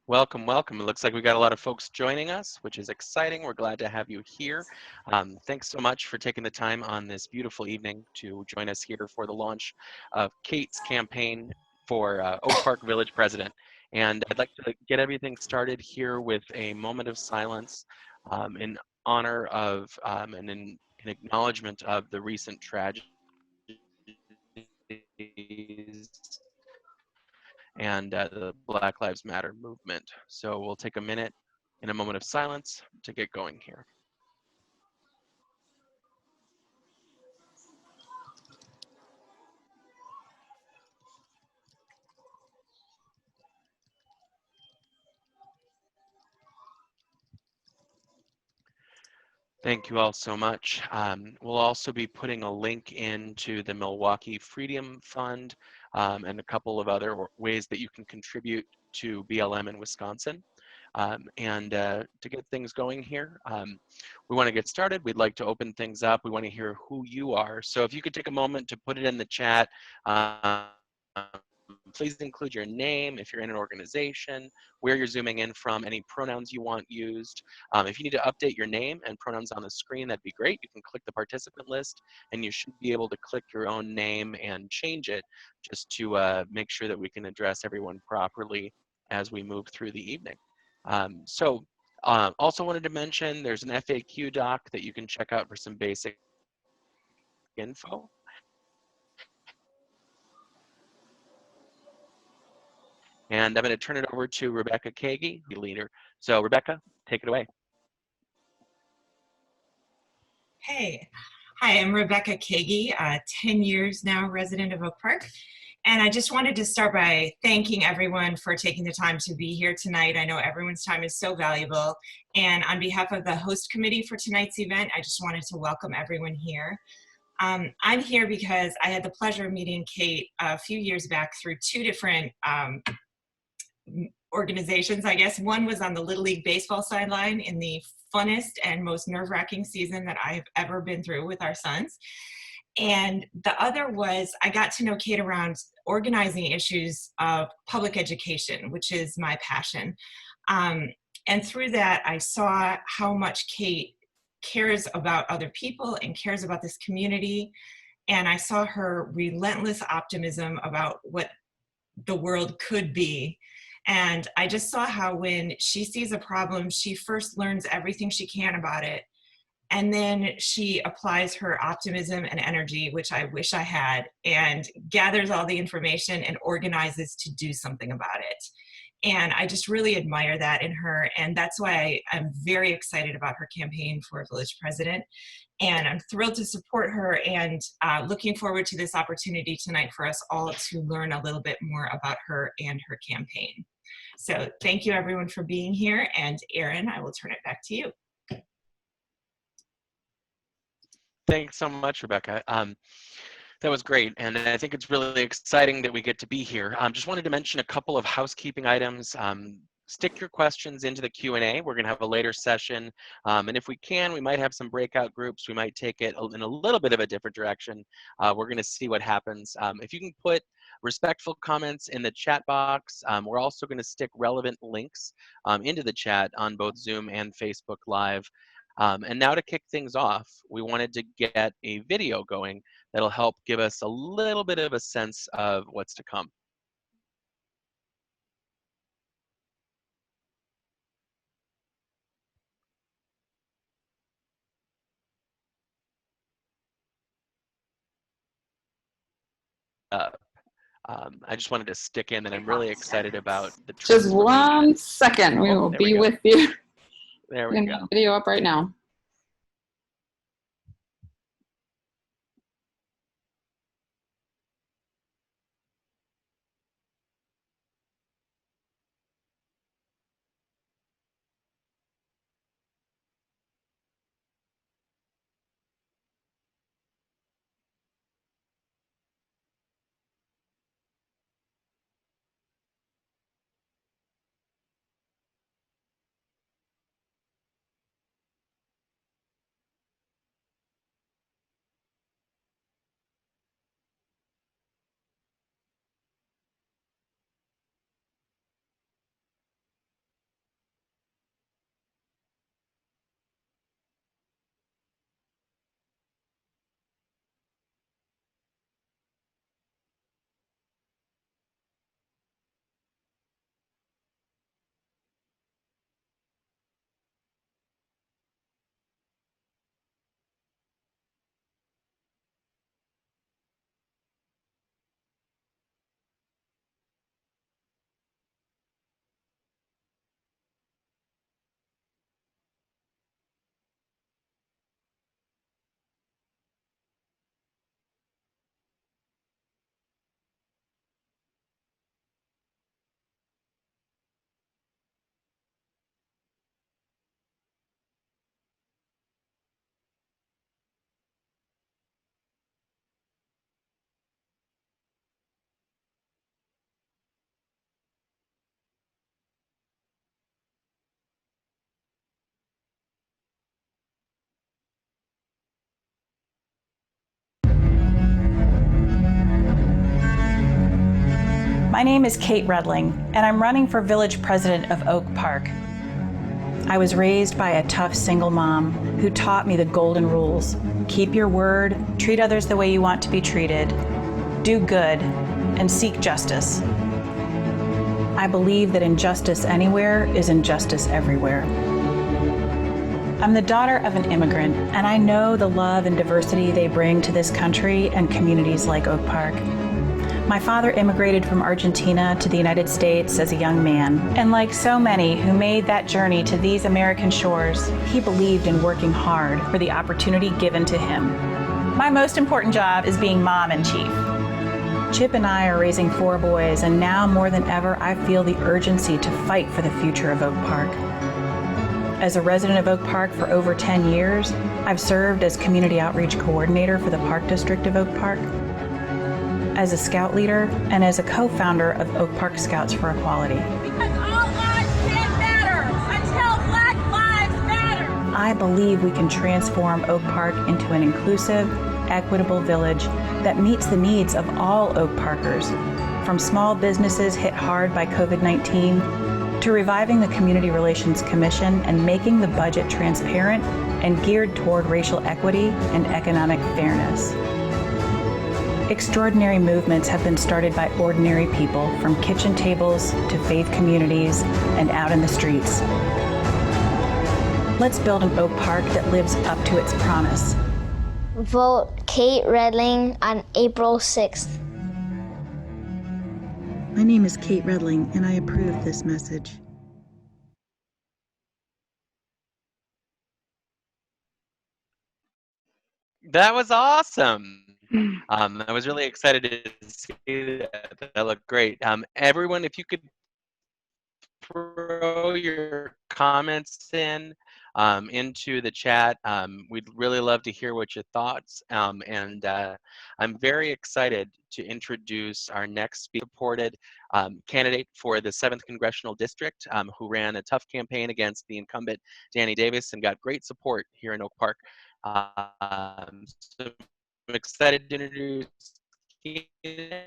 Welcome, welcome. It looks like we got a lot of folks joining us, which is exciting. We're glad to have you here. Thanks so much for taking the time on this beautiful evening to join us here for the launch of Kate's campaign for Oak Park Village President. And I'd like to get everything started here with a moment of silence in honor of and in acknowledgement of the recent tragedies and the Black Lives Matter movement. So we'll take a minute in a moment of silence to get going here. Thank you all so much. We'll also be putting a link into the Milwaukee Freedom Fund and a couple of other ways that you can contribute to BLM in Wisconsin. To get things going here, we want to get started. We'd like to open things up. We want to hear who you are. So if you could take a moment to put it in the chat, please include your name, if you're in an organization, where you're zooming in from, any pronouns you want used. If you need to update your name and pronouns on the screen, that'd be great. You can click the participant list and you should be able to click your own name and change it just to make sure that we can address everyone properly as we move through the evening. Also wanted to mention there's an FAQ doc that you can check out for some basic info. And I'm going to turn it over to Rebecca Kagi, the leader. So Rebecca, take it away. Hey, hi, I'm Rebecca Kagi, 10 years now resident of Oak Park. And I just wanted to start by thanking everyone for taking the time to be here tonight. I know everyone's time is so valuable. And on behalf of the host committee for tonight's event, I just wanted to welcome everyone here. I'm here because I had the pleasure of meeting Kate a few years back through two different organizations, I guess. One was on the Little League baseball sideline in the funnest and most nerve-wracking season that I've ever been through with our sons. And the other was I got to know Kate around organizing issues of public education, which is my passion. And through that, I saw how much Kate cares about other people and cares about this community. And I saw her relentless optimism about what the world could be. And I just saw how when she sees a problem, she first learns everything she can about it. And then she applies her optimism and energy, which I wish I had, and gathers all the information and organizes to do something about it. And I just really admire that in her. And that's why I'm very excited about her campaign for village president. And I'm thrilled to support her and looking forward to this opportunity tonight for us all to learn a little bit more about her and her campaign. So thank you everyone for being here. And Erin, I will turn it back to you. Thanks so much, Rebecca. That was great, and I think it's really exciting that we get to be here. Just wanted to mention a couple of housekeeping items. Stick your questions into the Q&A. We're gonna have a later session, and if we can, we might have some breakout groups. We might take it in a little bit of a different direction. We're gonna see what happens. If you can put respectful comments in the chat box, we're also gonna stick relevant links into the chat on both Zoom and Facebook Live. And now to kick things off, we wanted to get a video going that'll help give us a little bit of a sense of what's to come. I just wanted to stick in that I'm really excited about the Just 1 second, we will be with you. There we go. Video up right now. My name is Kate Redling, and I'm running for village president of Oak Park. I was raised by a tough single mom who taught me the golden rules. Keep your word, treat others the way you want to be treated, do good, and seek justice. I believe that injustice anywhere is injustice everywhere. I'm the daughter of an immigrant, and I know the love and diversity they bring to this country and communities like Oak Park. My father immigrated from Argentina to the United States as a young man, and like so many who made that journey to these American shores, he believed in working hard for the opportunity given to him. My most important job is being mom and chief. Chip and I are raising 4 boys, and now more than ever, I feel the urgency to fight for the future of Oak Park. As a resident of Oak Park for over 10 years, I've served as community outreach coordinator for the Park District of Oak Park, as a scout leader, and as a co-founder of Oak Park Scouts for Equality. Because all lives can't matter until Black lives matter. I believe we can transform Oak Park into an inclusive, equitable village that meets the needs of all Oak Parkers, from small businesses hit hard by COVID-19 to reviving the Community Relations Commission and making the budget transparent and geared toward racial equity and economic fairness. Extraordinary movements have been started by ordinary people, from kitchen tables to faith communities and out in the streets. Let's build an Oak Park that lives up to its promise. Vote Kate Redling on April 6th. My name is Kate Redling, and I approve this message. That was awesome. I was really excited to see that. That looked great. Everyone, if you could throw your comments in into the chat, we'd really love to hear what your thoughts. And I'm very excited to introduce our next supported candidate for the 7th Congressional District, who ran a tough campaign against the incumbent Danny Davis and got great support here in Oak Park. So I'm excited to introduce Keena,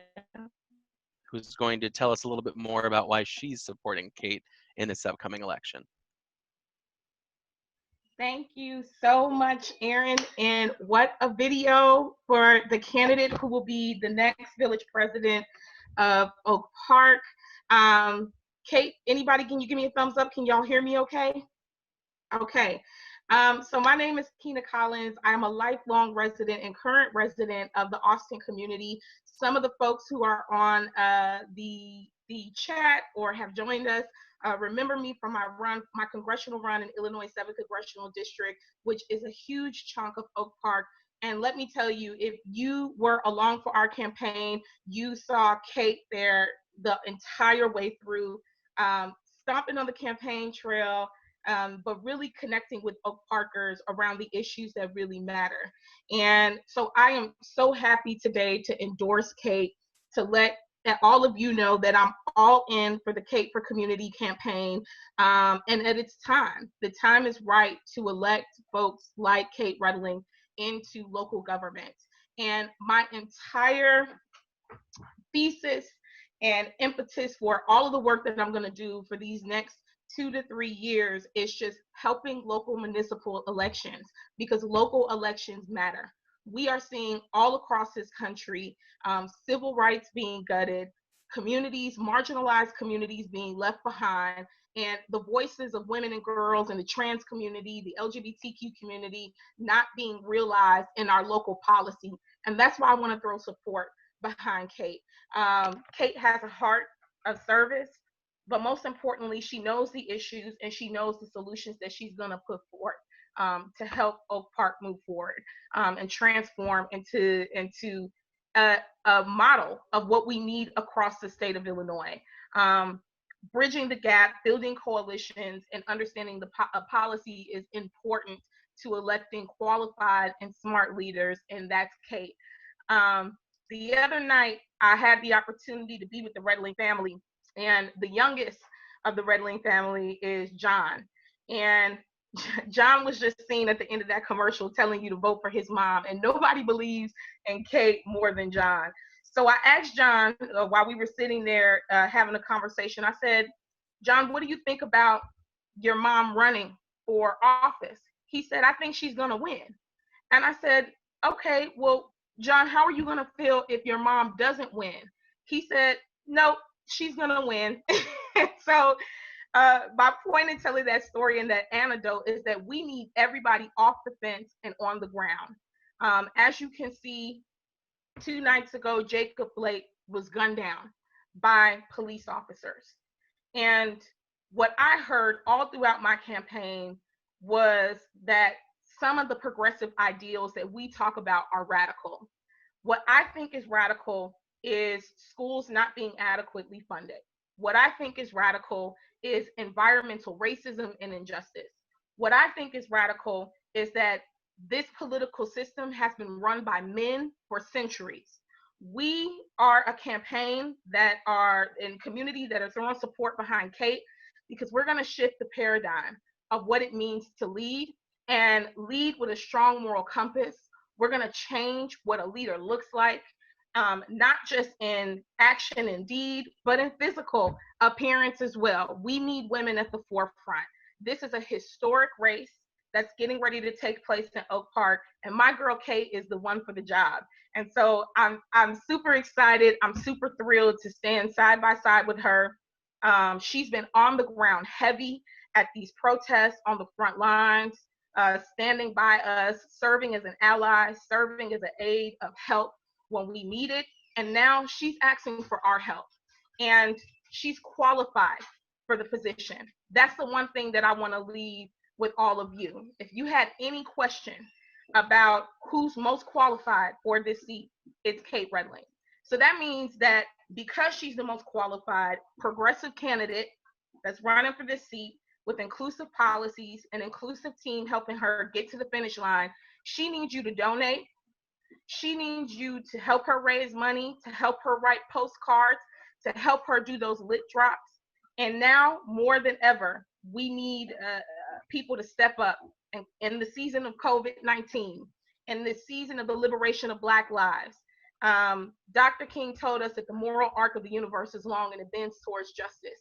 who's going to tell us a little bit more about why she's supporting Kate in this upcoming election. Thank you so much, Aaron. And what a video for the candidate who will be the next village president of Oak Park. Kate, anybody, can you give me a thumbs up? Can y'all hear me okay? Okay. So my name is Keena Collins. I am a lifelong resident and current resident of the Austin community. Some of the folks who are on the chat or have joined us remember me from my congressional run in Illinois 7th Congressional District, which is a huge chunk of Oak Park. And let me tell you, if you were along for our campaign, you saw Kate there the entire way through, stomping on the campaign trail, but really connecting with Oak Parkers around the issues that really matter. And so I am so happy today to endorse Kate, to let all of you know that I'm all in for the Kate for Community campaign, and that it's time. The time is right to elect folks like Kate Redling into local government. And my entire thesis and impetus for all of the work that I'm going to do for these next 2 to 3 years is just helping local municipal elections, because local elections matter. We are seeing all across this country civil rights being gutted, communities, marginalized communities being left behind, and the voices of women and girls in the trans community, the LGBTQ community, not being realized in our local policy. And that's why I want to throw support behind Kate. Kate has a heart of service, but most importantly, she knows the issues and she knows the solutions that she's going to put forth to help Oak Park move forward and transform into a model of what we need across the state of Illinois. Bridging the gap, building coalitions, and understanding the policy is important to electing qualified and smart leaders, and that's Kate. The other night, I had the opportunity to be with the Redling family, and the youngest of the Redling family is John. And John was just seen at the end of that commercial telling you to vote for his mom, and nobody believes in Kate more than John. So I asked John while we were sitting there having a conversation, I said, John, what do you think about your mom running for office? He said, I think she's going to win. And I said, okay, well, John, how are you going to feel if your mom doesn't win? He said, no, she's going to win. So my point in telling that story and that anecdote is that we need everybody off the fence and on the ground. As you can see, 2 nights ago, Jacob Blake was gunned down by police officers. And what I heard all throughout my campaign was that some of the progressive ideals that we talk about are radical. What I think is radical is schools not being adequately funded. What I think is radical is environmental racism and injustice. What I think is radical is that this political system has been run by men for centuries. We are a campaign that are in community that are throwing support behind Kate because we're going to shift the paradigm of what it means to lead and lead with a strong moral compass. We're going to change what a leader looks like, not just in action and deed, but in physical appearance as well. We need women at the forefront. This is a historic race that's getting ready to take place in Oak Park, and my girl Kate is the one for the job. And so I'm super excited. I'm super thrilled to stand side by side with her. She's been on the ground heavy at these protests on the front lines, standing by us, serving as an ally, serving as an aid of help when we need it. And now she's asking for our help. And she's qualified for the position. That's the one thing that I want to leave with all of you. If you had any question about who's most qualified for this seat, it's Kate Redling. So that means that because she's the most qualified progressive candidate that's running for this seat with inclusive policies, an inclusive team helping her get to the finish line, she needs you to donate. She needs you to help her raise money, to help her write postcards, to help her do those lit drops. And now more than ever, we need people to step up in the season of COVID-19, in the season of the liberation of Black lives. Dr. King told us that the moral arc of the universe is long and it bends towards justice.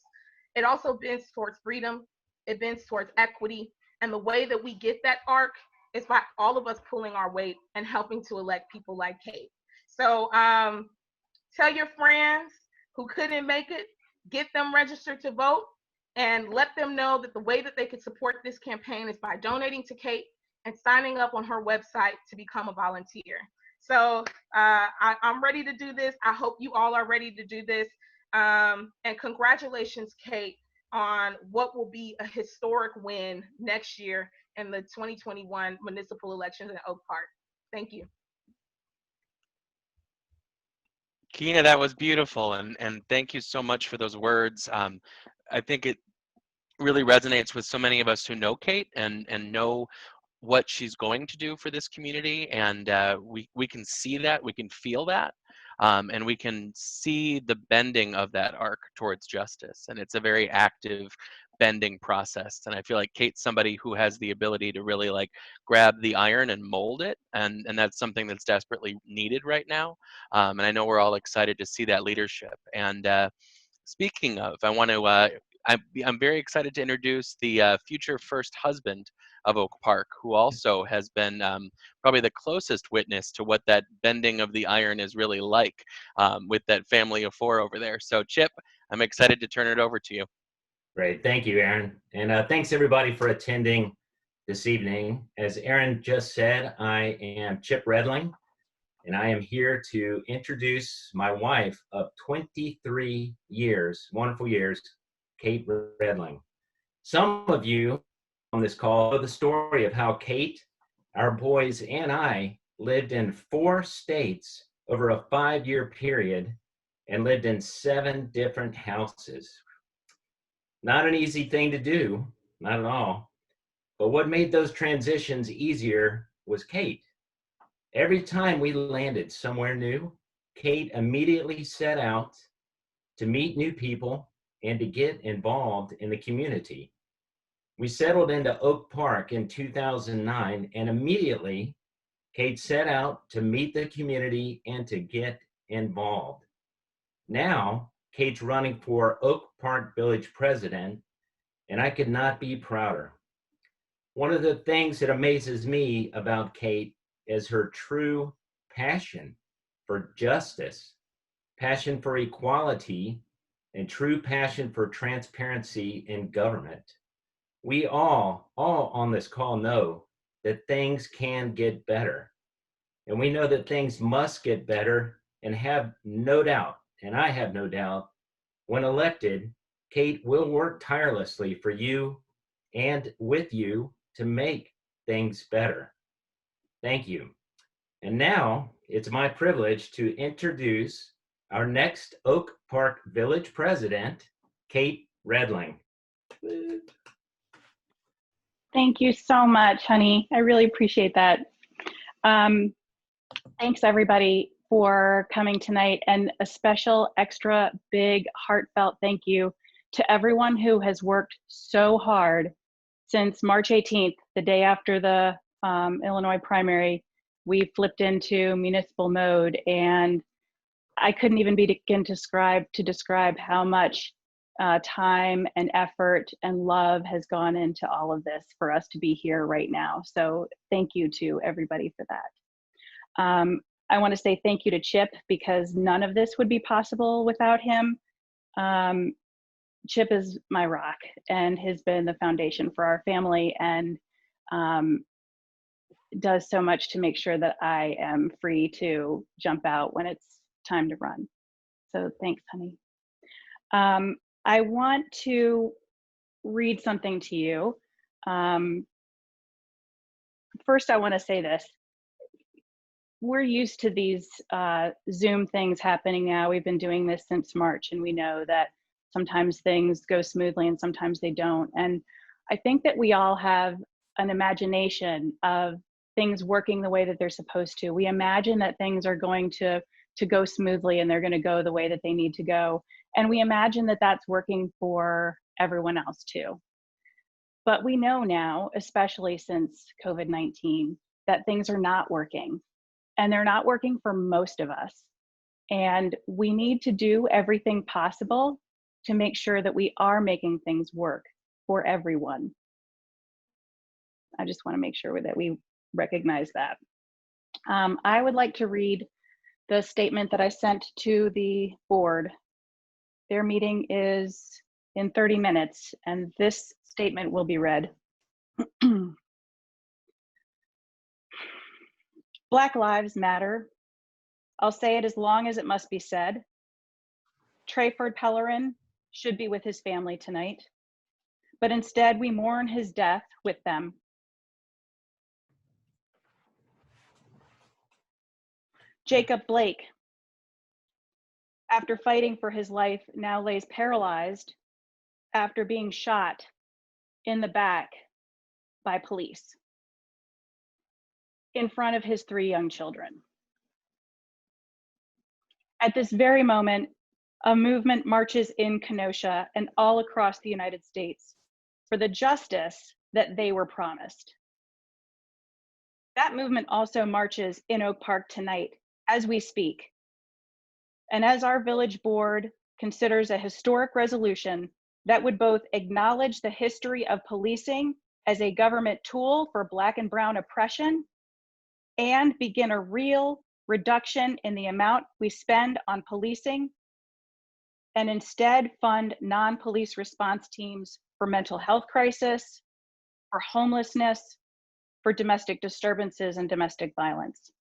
It also bends towards freedom. It bends towards equity. And the way that we get that arc is by all of us pulling our weight and helping to elect people like Kate. So tell your friends who couldn't make it, get them registered to vote, and let them know that the way that they could support this campaign is by donating to Kate and signing up on her website to become a volunteer. So I'm ready to do this. I hope you all are ready to do this. And congratulations, Kate, on what will be a historic win next year in the 2021 municipal elections in Oak Park. Thank you. Kina, that was beautiful, and thank you so much for those words. I think it really resonates with so many of us who know Kate and know what she's going to do for this community, and we can see that, we can feel that, and we can see the bending of that arc towards justice, and it's a very active bending process. And I feel like Kate's somebody who has the ability to really like grab the iron and mold it, and that's something that's desperately needed right now. And I know we're all excited to see that leadership. And speaking of, I want to I'm very excited to introduce the future first husband of Oak Park, who also has been probably the closest witness to what that bending of the iron is really like with that family of 4 over there. So Chip, I'm excited to turn it over to you. Great, thank you, Aaron. And thanks everybody for attending this evening. As Aaron just said, I am Chip Redling, and I am here to introduce my wife of 23 years, wonderful years, Kate Redling. Some of you on this call know the story of how Kate, our boys, and I lived in 4 states over a 5-year period and lived in 7 different houses. Not an easy thing to do, not at all. But what made those transitions easier was Kate. Every time we landed somewhere new, Kate immediately set out to meet new people and to get involved in the community. We settled into Oak Park in 2009, and immediately Kate set out to meet the community and to get involved. Now, Kate's running for Oak Park Village President, and I could not be prouder. One of the things that amazes me about Kate is her true passion for justice, passion for equality, and true passion for transparency in government. We all on this call know that things can get better. And we know that things must get better, and have no doubt, and I have no doubt, when elected, Kate will work tirelessly for you and with you to make things better. Thank you. And now it's my privilege to introduce our next Oak Park Village President, Kate Redling. Thank you so much, honey. I really appreciate that. Thanks everybody for coming tonight, and a special extra big heartfelt thank you to everyone who has worked so hard since March 18th, the day after the Illinois primary. We flipped into municipal mode, and I couldn't even begin to describe how much time and effort and love has gone into all of this for us to be here right now. So thank you to everybody for that. I want to say thank you to Chip, because none of this would be possible without him. Chip is my rock and has been the foundation for our family, and does so much to make sure that I am free to jump out when it's time to run. So thanks, honey. I want to read something to you. First, I want to say this. We're used to these Zoom things happening now. We've been doing this since March, and we know that sometimes things go smoothly and sometimes they don't. And I think that we all have an imagination of things working the way that they're supposed to. We imagine that things are going to go smoothly and they're going to go the way that they need to go. And we imagine that that's working for everyone else too. But we know now, especially since COVID-19, that things are not working. And they're not working for most of us. And we need to do everything possible to make sure that we are making things work for everyone. I just want to make sure that we recognize that. I would like to read the statement that I sent to the board. Their meeting is in 30 minutes, and this statement will be read. Black Lives Matter. I'll say it as long as it must be said. Trayford Pellerin should be with his family tonight, but instead we mourn his death with them. Jacob Blake, after fighting for his life, now lays paralyzed after being shot in the back by police in front of his 3 young children. At this very moment, a movement marches in Kenosha and all across the United States for the justice that they were promised. That movement also marches in Oak Park tonight as we speak. And as our village board considers a historic resolution that would both acknowledge the history of policing as a government tool for Black and brown oppression and begin a real reduction in the amount we spend on policing, and instead fund non-police response teams for mental health crisis, for homelessness, for domestic disturbances and domestic violence.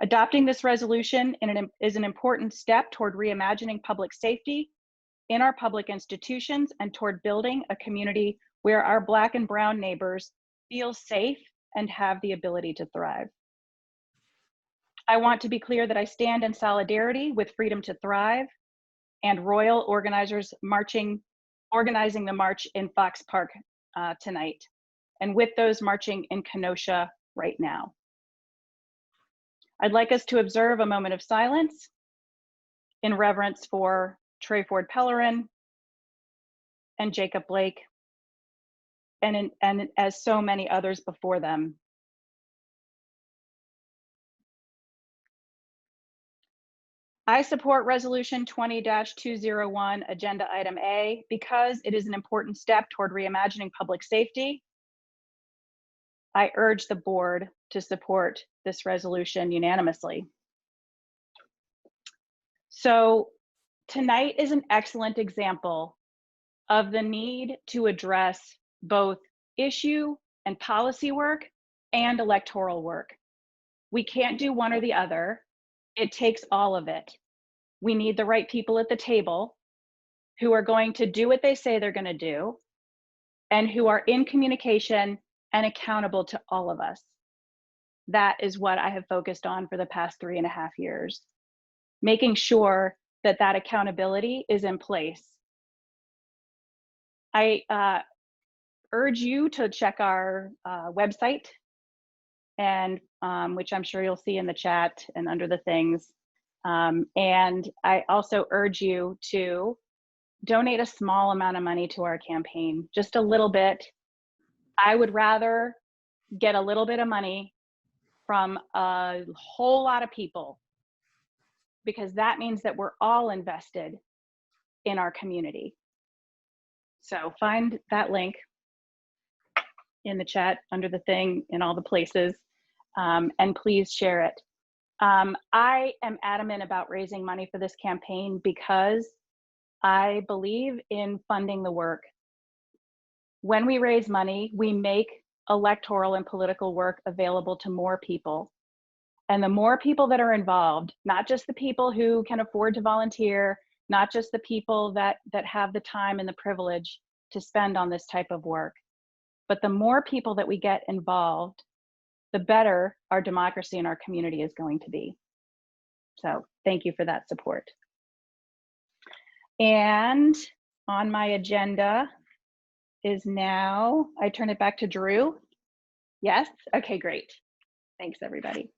Adopting this resolution is an important step toward reimagining public safety in our public institutions and toward building a community where our Black and brown neighbors feel safe and have the ability to thrive. I want to be clear that I stand in solidarity with Freedom to Thrive and Royal organizers organizing the march in Fox Park tonight, and with those marching in Kenosha right now. I'd like us to observe a moment of silence in reverence for Trayford Pellerin and Jacob Blake, and as so many others before them. I support Resolution 20-201, Agenda Item A, because it is an important step toward reimagining public safety. I urge the board to support this resolution unanimously. So tonight is an excellent example of the need to address both issue and policy work and electoral work. We can't do one or the other. It takes all of it. We need the right people at the table who are going to do what they say they're going to do and who are in communication and accountable to all of us. That is what I have focused on for the past 3.5 years, making sure that that accountability is in place. I urge you to check our website, and which I'm sure you'll see in the chat and under the things. And I also urge you to donate a small amount of money to our campaign, just a little bit. I would rather get a little bit of money from a whole lot of people, because that means that we're all invested in our community. So find that link in the chat, under the thing, in all the places, and please share it. I am adamant about raising money for this campaign because I believe in funding the work. When we raise money, we make electoral and political work available to more people. And the more people that are involved, not just the people who can afford to volunteer, not just the people that have the time and the privilege to spend on this type of work, but the more people that we get involved, the better our democracy and our community is going to be. So thank you for that support. And on my agenda is now, I turn it back to Drew. Yes? Okay, great. Thanks, everybody.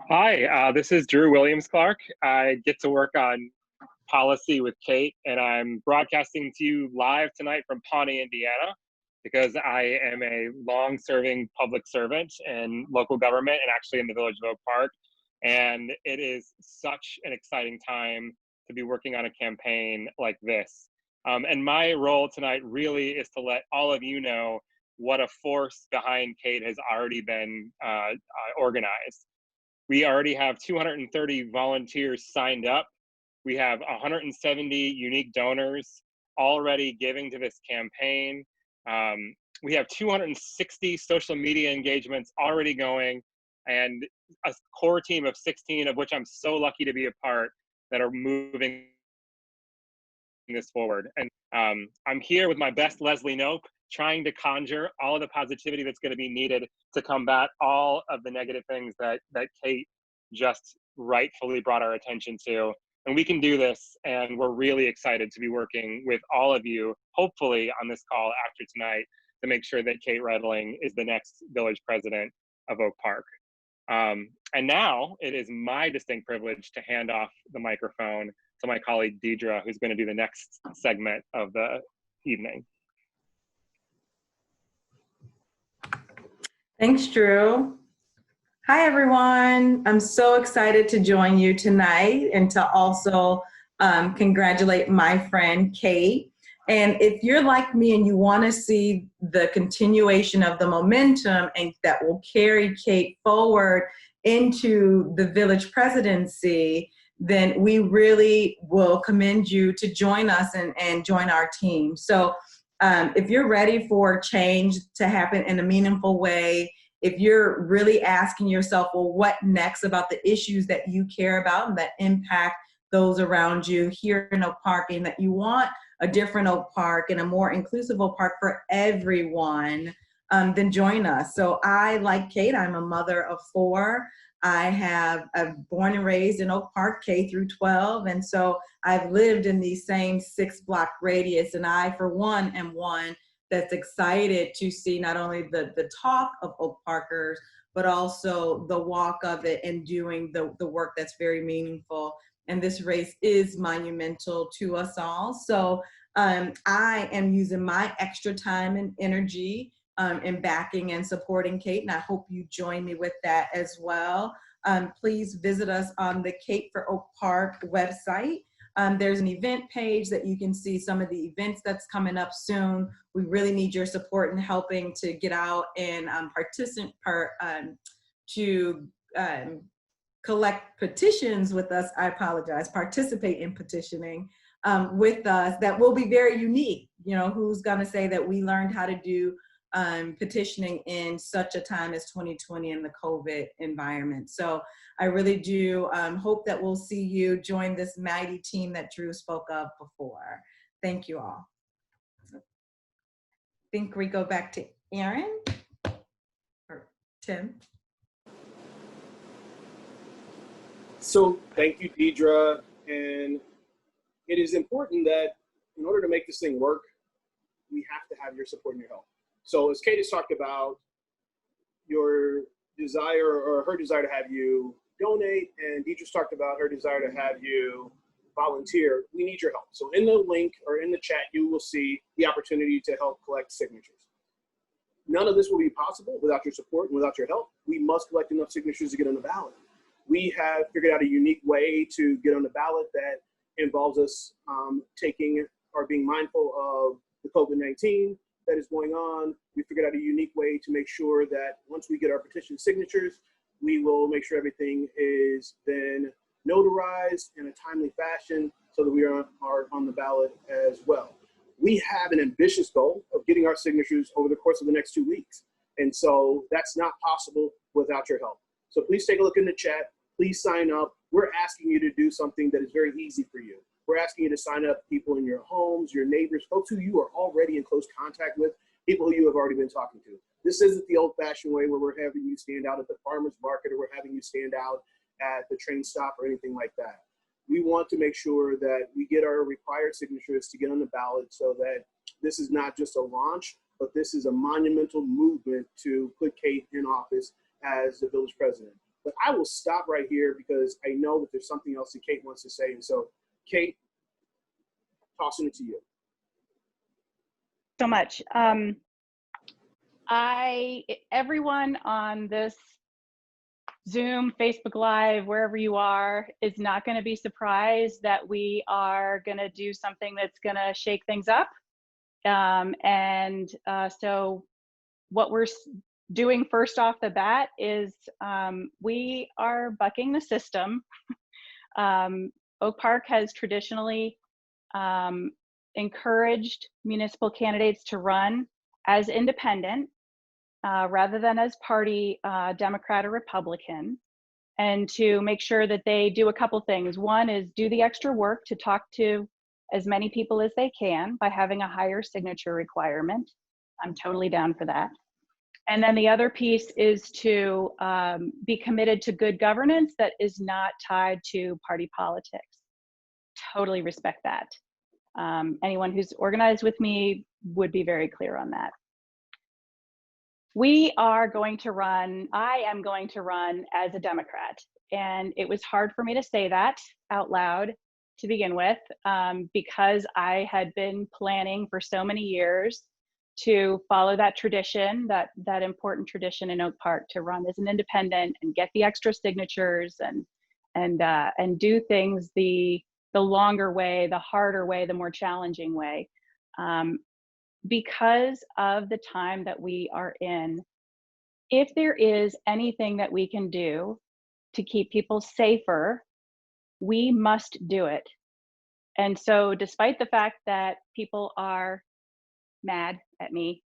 Hi, this is Drew Williams-Clark. I get to work on policy with Kate, and I'm broadcasting to you live tonight from Pawnee, Indiana, because I am a long-serving public servant in local government and actually in the village of Oak Park. And it is such an exciting time to be working on a campaign like this. And my role tonight really is to let all of you know what a force behind Kate has already been organized. We already have 230 volunteers signed up. We have 170 unique donors already giving to this campaign. We have 260 social media engagements already going, and a core team of 16, of which I'm so lucky to be a part, that are moving this forward. And I'm here with my best Leslie Knope, trying to conjure all of the positivity that's going to be needed to combat all of the negative things that Kate just rightfully brought our attention to. And we can do this, and we're really excited to be working with all of you, hopefully on this call after tonight, to make sure that Kate Redling is the next village president of Oak Park. And now it is my distinct privilege to hand off the microphone to my colleague Deidre, who's going to do the next segment of the evening. Thanks, Drew. Hi, everyone. I'm so excited to join you tonight and to also congratulate my friend, Kate. And if you're like me and you want to see the continuation of the momentum and that will carry Kate forward into the village presidency, then we really will commend you to join us and join our team. So if you're ready for change to happen in a meaningful way, if you're really asking yourself, well, what next about the issues that you care about and that impact those around you here in Oak Park, and that you want a different Oak Park and a more inclusive Oak Park for everyone, then join us. So I, like Kate, I'm a mother of 4. I'm born and raised in Oak Park, K through 12. And so I've lived in the same 6-block radius. And I, for one, am one that's excited to see not only the talk of Oak Parkers, but also the walk of it and doing the work that's very meaningful. And this race is monumental to us all. So I am using my extra time and energy in backing and supporting Kate, and I hope you join me with that as well. Please visit us on the Kate for Oak Park website. There's an event page that you can see some of the events that's coming up soon. We really need your support in helping to get out and collect petitions with us. I apologize, participate in petitioning with us. That will be very unique. You know, who's gonna say that we learned how to do petitioning in such a time as 2020 in the COVID environment. So I really do hope that we'll see you join this mighty team that Drew spoke of before. Thank you all. I think we go back to Aaron or Tim. So thank you, Deidre. And it is important that in order to make this thing work, we have to have your support and your help. So as Kate has talked about, your desire or her desire to have you donate, and Deidre's talked about her desire to have you volunteer, we need your help. So in the link or in the chat, you will see the opportunity to help collect signatures. None of this will be possible without your support and without your help. We must collect enough signatures to get on the ballot. We have figured out a unique way to get on the ballot that involves us taking or being mindful of the COVID-19 that is going on. We figured out a unique way to make sure that once we get our petition signatures, we will make sure everything is then notarized in a timely fashion so that we are on the ballot as well. We have an ambitious goal of getting our signatures over the course of the next 2 weeks. And so that's not possible without your help. So please take a look in the chat. Please sign up. We're asking you to do something that is very easy for you. We're asking you to sign up people in your homes, your neighbors, folks who you are already in close contact with, people who you have already been talking to. This isn't the old-fashioned way where we're having you stand out at the farmer's market or we're having you stand out at the train stop or anything like that. We want to make sure that we get our required signatures to get on the ballot so that this is not just a launch, but this is a monumental movement to put Kate in office as the village president. But I will stop right here because I know that there's something else that Kate wants to say. And so, Kate, tossing it to you. So much. Everyone on this Zoom, Facebook Live, wherever you are, is not going to be surprised that we are going to do something that's going to shake things up. So what we're doing first off the bat is we are bucking the system. Oak Park has traditionally encouraged municipal candidates to run as independent rather than as party Democrat or Republican, and to make sure that they do a couple things. One is do the extra work to talk to as many people as they can by having a higher signature requirement. I'm totally down for that. And then the other piece is to be committed to good governance that is not tied to party politics. Totally respect that. Anyone who's organized with me would be very clear on that. We are going to run, I am going to run as a Democrat. And it was hard for me to say that out loud to begin with, because I had been planning for so many years to follow that tradition, that important tradition in Oak Park, to run as an independent and get the extra signatures and do things the longer way, the harder way, the more challenging way. Because of the time that we are in, if there is anything that we can do to keep people safer, we must do it. And so despite the fact that people are mad at me,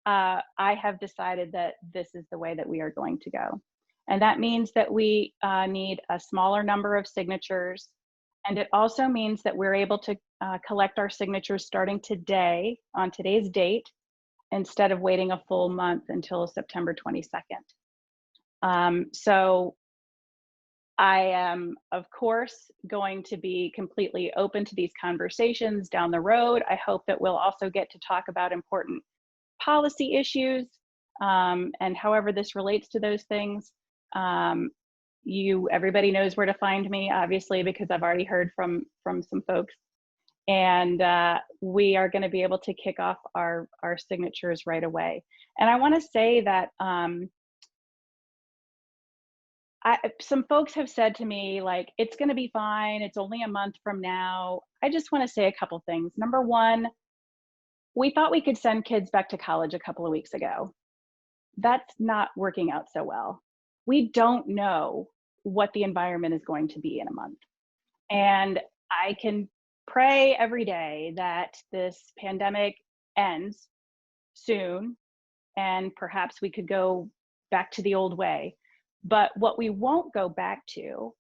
I have decided that this is the way that we are going to go. And that means that we need a smaller number of signatures. And it also means that we're able to collect our signatures starting today, on today's date, instead of waiting a full month until September 22nd. So I am, of course, going to be completely open to these conversations down the road. I hope that we'll also get to talk about important policy issues, and however this relates to those things. Everybody knows where to find me, obviously, because I've already heard from some folks. And we are going to be able to kick off our signatures right away. And I want to say that some folks have said to me, like, it's going to be fine. It's only a month from now. I just want to say a couple things. Number one, we thought we could send kids back to college a couple of weeks ago. That's not working out so well. We don't know what the environment is going to be in a month. And I can pray every day that this pandemic ends soon and perhaps we could go back to the old way. But what we won't go back to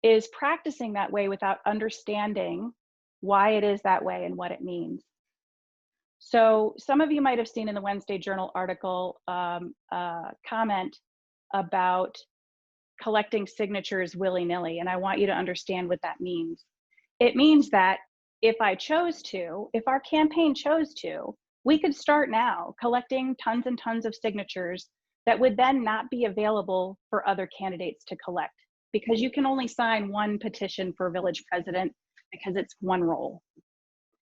is practicing that way without understanding why it is that way and what it means. So some of you might have seen in the Wednesday Journal article comment about collecting signatures willy-nilly, and I want you to understand what that means. It means that if I chose to, if our campaign chose to, we could start now collecting tons and tons of signatures that would then not be available for other candidates to collect, because you can only sign one petition for village president because it's one role.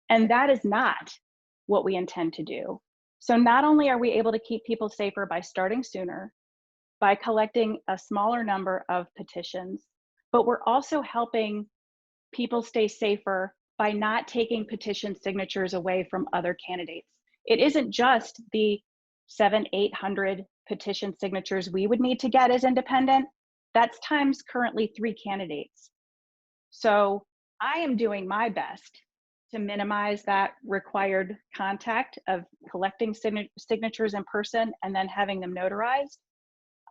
And that is not what we intend to do. So not only are we able to keep people safer by starting sooner, by collecting a smaller number of petitions, but we're also helping people stay safer by not taking petition signatures away from other candidates. It isn't just the 700-800 petition signatures we would need to get as independent. That's times currently 3 candidates. So I am doing my best to minimize that required contact of collecting signatures in person and then having them notarized.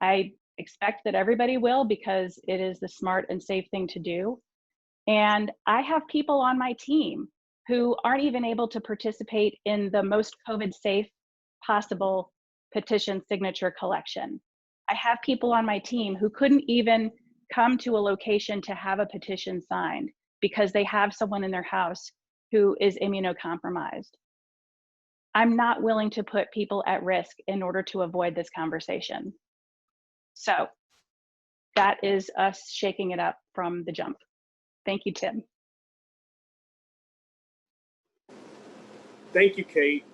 I expect that everybody will, because it is the smart and safe thing to do. And I have people on my team who aren't even able to participate in the most COVID safe possible petition signature collection. I have people on my team who couldn't even come to a location to have a petition signed because they have someone in their house who is immunocompromised. I'm not willing to put people at risk in order to avoid this conversation. So that is us shaking it up from the jump. Thank you, Tim. Thank you, Kate.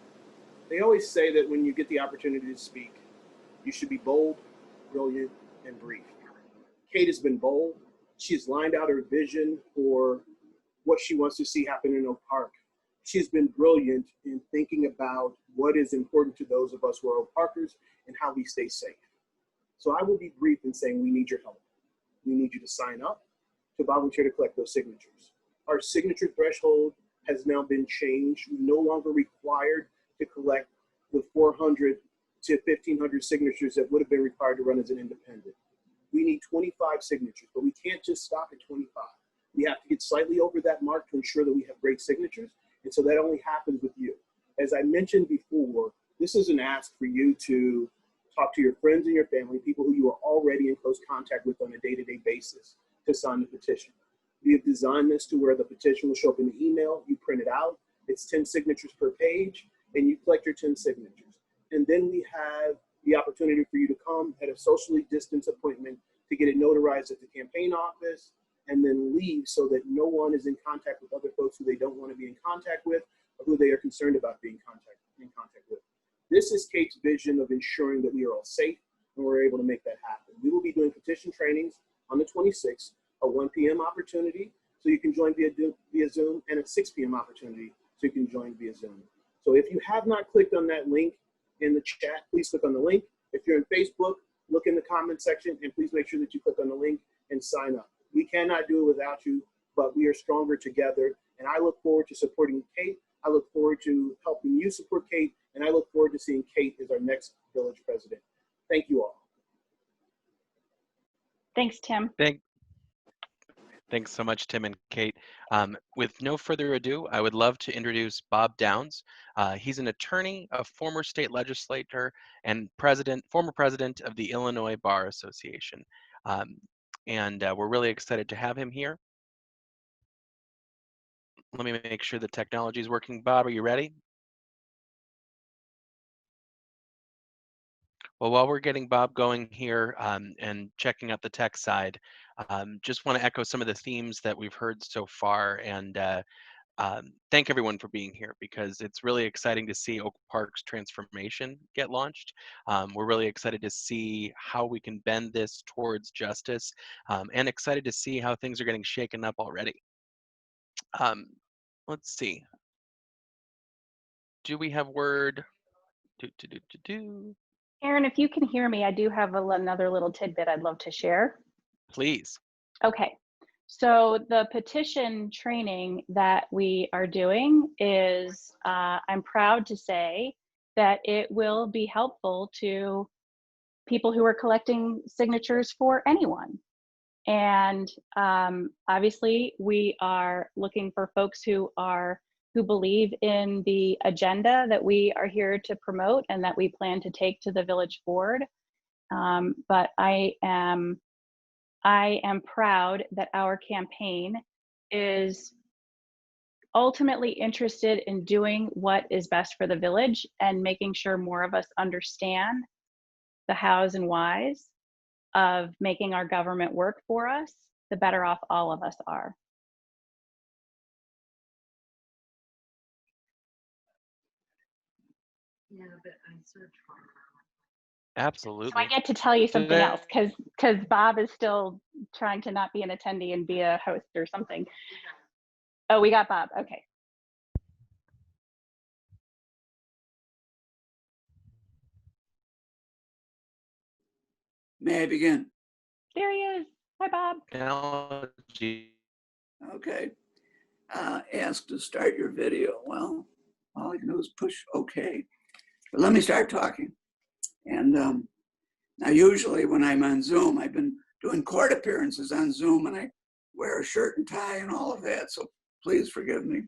They always say that when you get the opportunity to speak, you should be bold, brilliant, and brief. Kate has been bold. She has lined out her vision for what she wants to see happen in Oak Park. She has been brilliant in thinking about what is important to those of us who are Oak Parkers and how we stay safe. So I will be brief in saying we need your help. We need you to sign up, to volunteer to collect those signatures. Our signature threshold has now been changed. We're no longer required to collect the 400 to 1,500 signatures that would have been required to run as an independent. We need 25 signatures, but we can't just stop at 25. We have to get slightly over that mark to ensure that we have great signatures. And so that only happens with you. As I mentioned before, this is an ask for you to talk to your friends and your family, people who you are already in close contact with on a day-to-day basis, to sign the petition. We have designed this to where the petition will show up in the email, you print it out, it's 10 signatures per page, and you collect your 10 signatures. And then we have the opportunity for you to come at a socially distanced appointment to get it notarized at the campaign office, and then leave so that no one is in contact with other folks who they don't want to be in contact with or who they are concerned about being in contact with. This is Kate's vision of ensuring that we are all safe and we're able to make that happen. We will be doing petition trainings on the 26th, a 1 p.m. opportunity, so you can join via Zoom, and a 6 p.m. opportunity, so you can join via Zoom. So if you have not clicked on that link in the chat, please click on the link. If you're in Facebook, look in the comment section, and please make sure that you click on the link and sign up. We cannot do it without you, but we are stronger together. And I look forward to supporting Kate. I look forward to helping you support Kate. And I look forward to seeing Kate as our next village president. Thank you all. Thanks, Tim. Thanks so much, Tim and Kate. With no further ado, I would love to introduce Bob Downs. He's an attorney, a former state legislator, and former president of the Illinois Bar Association. And we're really excited to have him here. Let me make sure the technology is working. Bob, are you ready? Well, while we're getting Bob going here and checking out the tech side, just want to echo some of the themes that we've heard so far. And thank everyone for being here, because it's really exciting to see Oak Park's transformation get launched. We're really excited to see how we can bend this towards justice, and excited to see how things are getting shaken up already. Let's see. Do we have word? Aaron, if you can hear me, I do have another little tidbit I'd love to share. Please. Okay, so the petition training that we are doing is, I'm proud to say that it will be helpful to people who are collecting signatures for anyone. And obviously we are looking for folks who believe in the agenda that we are here to promote and that we plan to take to the village board. But I am proud that our campaign is ultimately interested in doing what is best for the village and making sure more of us understand the hows and whys of making our government work for us, the better off all of us are. Yeah, but I searched for Absolutely. So I get to tell you something else, because Bob is still trying to not be an attendee and be a host or something. Oh, we got Bob. Okay. May I begin? There he is. Hi, Bob. Okay. Ask to start your video. Well, all I can do is push OK. But let me start talking. And now usually when I'm on Zoom, I've been doing court appearances on Zoom and I wear a shirt and tie and all of that. So please forgive me.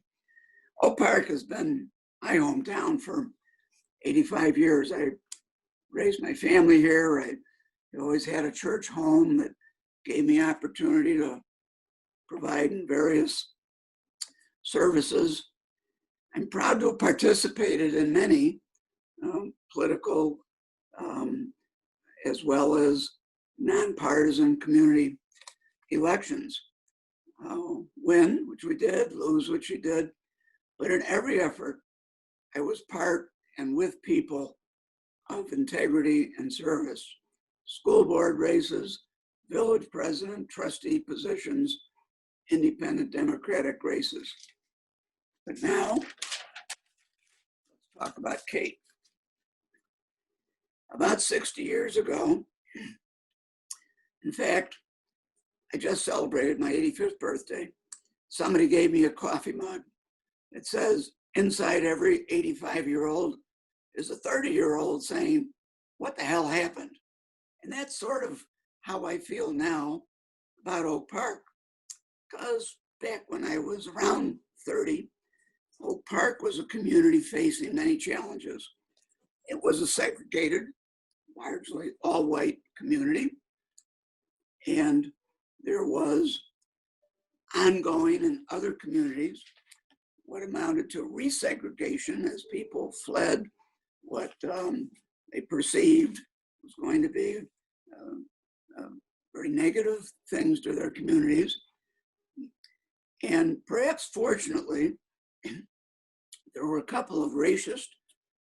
Oak Park has been my hometown for 85 years. I raised my family here. I always had a church home that gave me opportunity to provide in various services. I'm proud to have participated in many political as well as nonpartisan community elections. Win, which we did, lose, which we did. But in every effort, I was part and with people of integrity and service. School board races, village president, trustee positions, independent Democratic races. But now, let's talk about Kate. About 60 years ago, in fact, I just celebrated my 85th birthday. Somebody gave me a coffee mug. It says, inside every 85-year-old is a 30-year-old saying, what the hell happened? And that's sort of how I feel now about Oak Park. Because back when I was around 30, Oak Park was a community facing many challenges. It was a segregated, largely all-white community. And there was ongoing in other communities what amounted to resegregation as people fled what they perceived was going to be very negative things to their communities. And perhaps fortunately, there were a couple of racist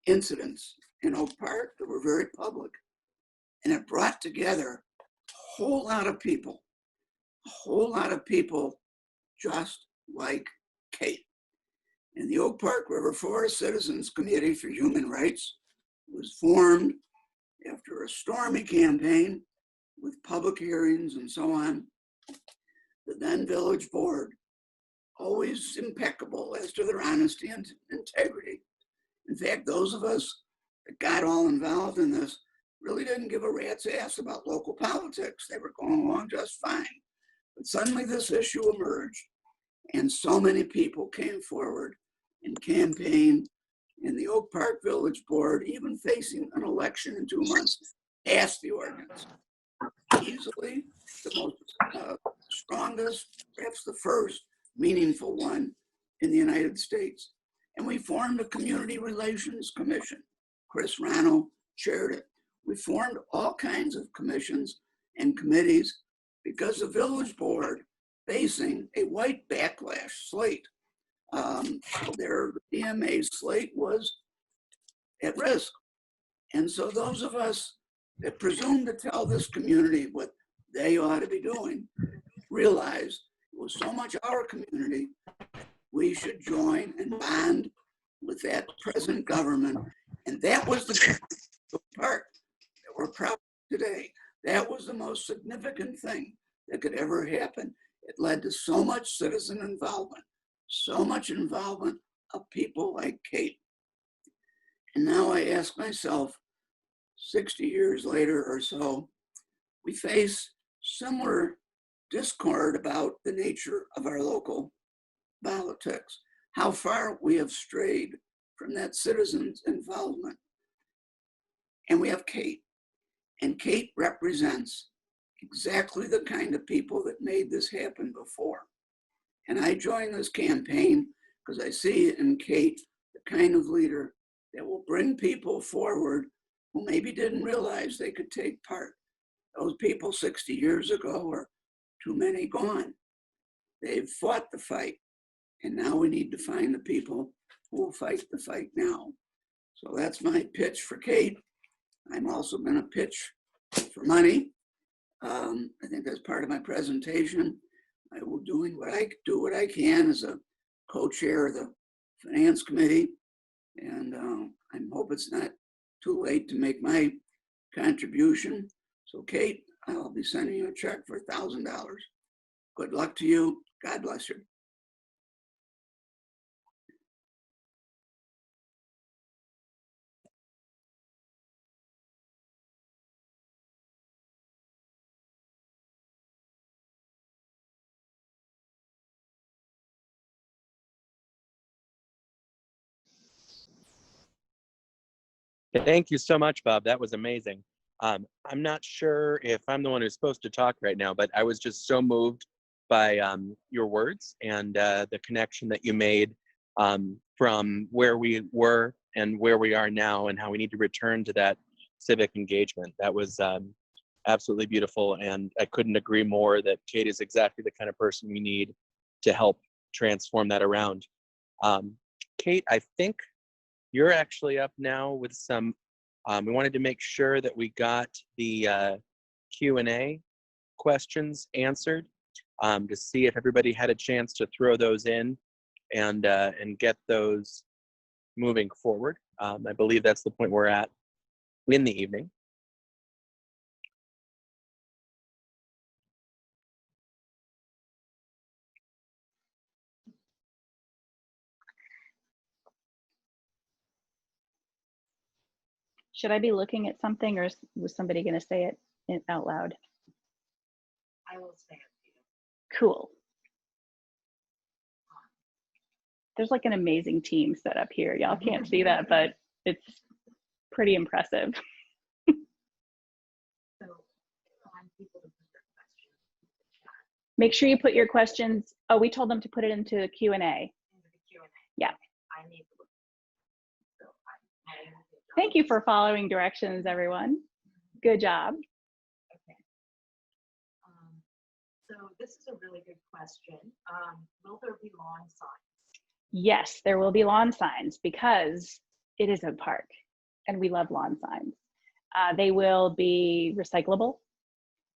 incidents in Oak Park that were very public. And it brought together a whole lot of people just like Kate. And the Oak Park River Forest Citizens Committee for Human Rights was formed after a stormy campaign with public hearings and so on. The then village board, always impeccable as to their honesty and integrity. In fact, those of us that got all involved in this really didn't give a rat's ass about local politics. They were going along just fine. But suddenly this issue emerged and so many people came forward and campaigned, and the Oak Park Village Board, even facing an election in 2 months, passed the ordinance. Easily the most strongest, perhaps the first meaningful one in the United States. And we formed a Community Relations Commission. Chris Rano chaired it. We formed all kinds of commissions and committees because the village board, facing a white backlash slate their DMA slate was at risk. And so those of us that presume to tell this community what they ought to be doing realized it was so much our community, we should join and bond with that present government. And that was the part that we're proud of today. That was the most significant thing that could ever happen. It led to so much citizen involvement, so much involvement of people like Kate. And now I ask myself, 60 years later or so, we face similar discord about the nature of our local politics, how far we have strayed from that citizens' involvement. And we have Kate, and Kate represents exactly the kind of people that made this happen before. And I joined this campaign because I see in Kate the kind of leader that will bring people forward who maybe didn't realize they could take part. Those people 60 years ago are too many gone. They've fought the fight, and now we need to find the people who will fight the fight now. So that's my pitch for Kate. I'm also going to pitch for money. I think that's part of my presentation. I will do what I can as a co-chair of the Finance Committee, and I hope it's not too late to make my contribution. So Kate, I'll be sending you a check for $1,000. Good luck to you. God bless you. Thank you so much, Bob. That was amazing. I'm not sure if I'm the one who's supposed to talk right now, but I was just so moved by your words and the connection that you made from where we were and where we are now, and how we need to return to that civic engagement. That was absolutely beautiful, and I couldn't agree more that Kate is exactly the kind of person we need to help transform that around. Kate, I think you're actually up now with some, we wanted to make sure that we got the Q&A questions answered to see if everybody had a chance to throw those in and get those moving forward. I believe that's the point we're at in the evening. Should I be looking at something, or was somebody going to say it out loud? I will say it. Cool. There's like an amazing team set up here. Y'all can't see that, but it's pretty impressive. Make sure you put your questions. Oh, we told them to put it into the Q&A. Yeah. Thank you for following directions, everyone. Good job. Okay. So this is a really good question. Will there be lawn signs? Yes, there will be lawn signs because it is a park and we love lawn signs. They will be recyclable,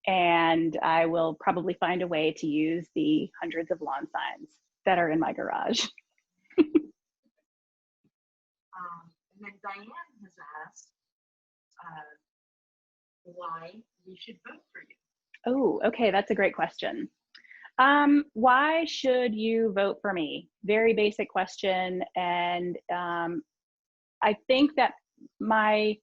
and I will probably find a way to use the hundreds of lawn signs that are in my garage. And then Diane has asked why we should vote for you. Oh, okay, that's a great question. Why should you vote for me? Very basic question, and I think that my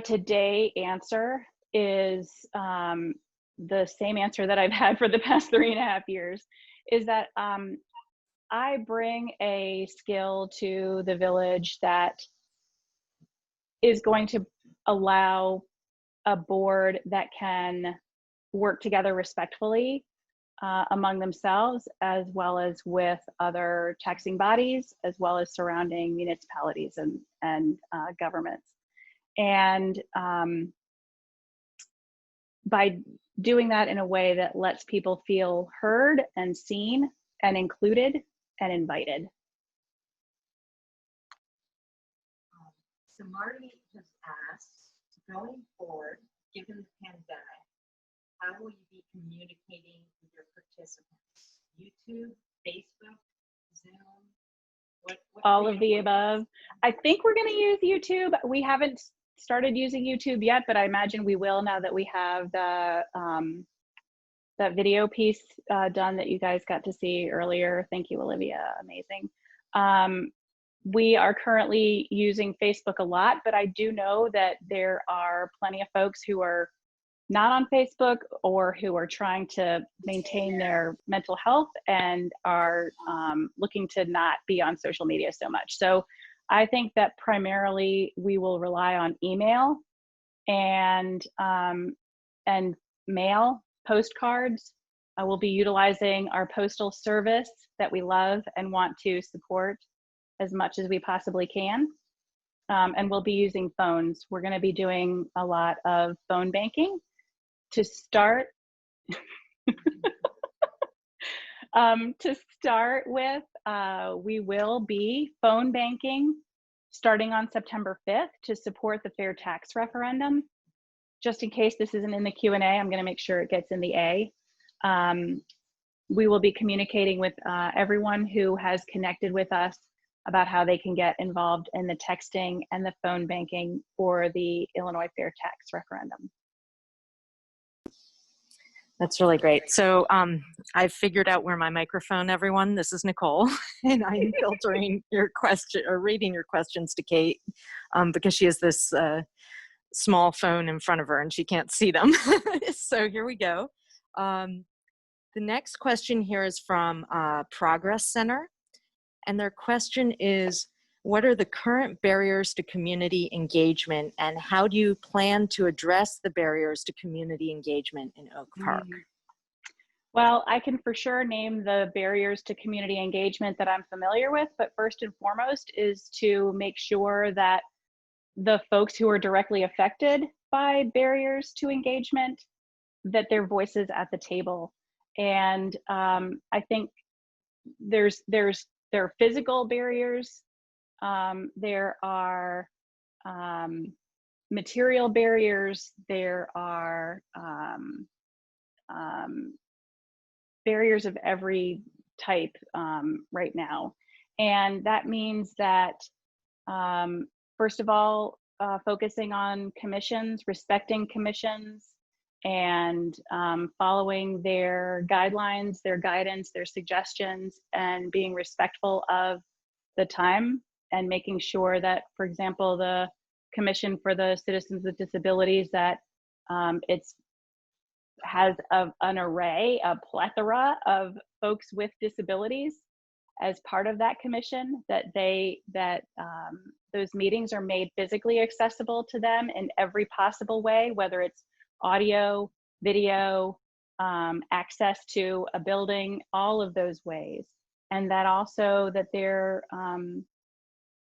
today answer is the same answer that I've had for the past 3.5 years, is that I bring a skill to the village that is going to allow a board that can work together respectfully among themselves, as well as with other taxing bodies, as well as surrounding municipalities and governments. And by doing that in a way that lets people feel heard and seen and included, and invited. So Marty has asked, going forward, given the pandemic, how will you be communicating with your participants? YouTube, Facebook, Zoom? What All of the above. I think we're going to use YouTube. We haven't started using YouTube yet, but I imagine we will now that we have the that video piece done that you guys got to see earlier. Thank you, Olivia. Amazing. We are currently using Facebook a lot, but I do know that there are plenty of folks who are not on Facebook or who are trying to maintain their mental health and are looking to not be on social media so much. So I think that primarily we will rely on email and mail, postcards. I will be utilizing our postal service that we love and want to support as much as we possibly can. And we'll be using phones. We're going to be doing a lot of phone banking to start. To start with, we will be phone banking starting on September 5th to support the fair tax referendum. Just in case this isn't in the Q&A, I'm going to make sure it gets in the A. We will be communicating with everyone who has connected with us about how they can get involved in the texting and the phone banking for the Illinois fair tax referendum. That's really great. So I've figured out where my microphone, everyone. This is Nicole, and I'm filtering your question or reading your questions to Kate because she has this small phone in front of her and she can't see them. So here we go. The next question here is from Progress Center. And their question is, what are the current barriers to community engagement and how do you plan to address the barriers to community engagement in Oak Park? Well, I can for sure name the barriers to community engagement that I'm familiar with, but first and foremost is to make sure that the folks who are directly affected by barriers to engagement, that their voices at the table. And I think there are physical barriers, there are material barriers, there are barriers of every type right now. And that means that, first of all, focusing on commissions, respecting commissions, and following their guidelines, their guidance, their suggestions, and being respectful of the time and making sure that, for example, the Commission for the Citizens with Disabilities, that has an array, a plethora of folks with disabilities as part of that commission, that those meetings are made physically accessible to them in every possible way, whether it's audio, video, access to a building, all of those ways. And that also that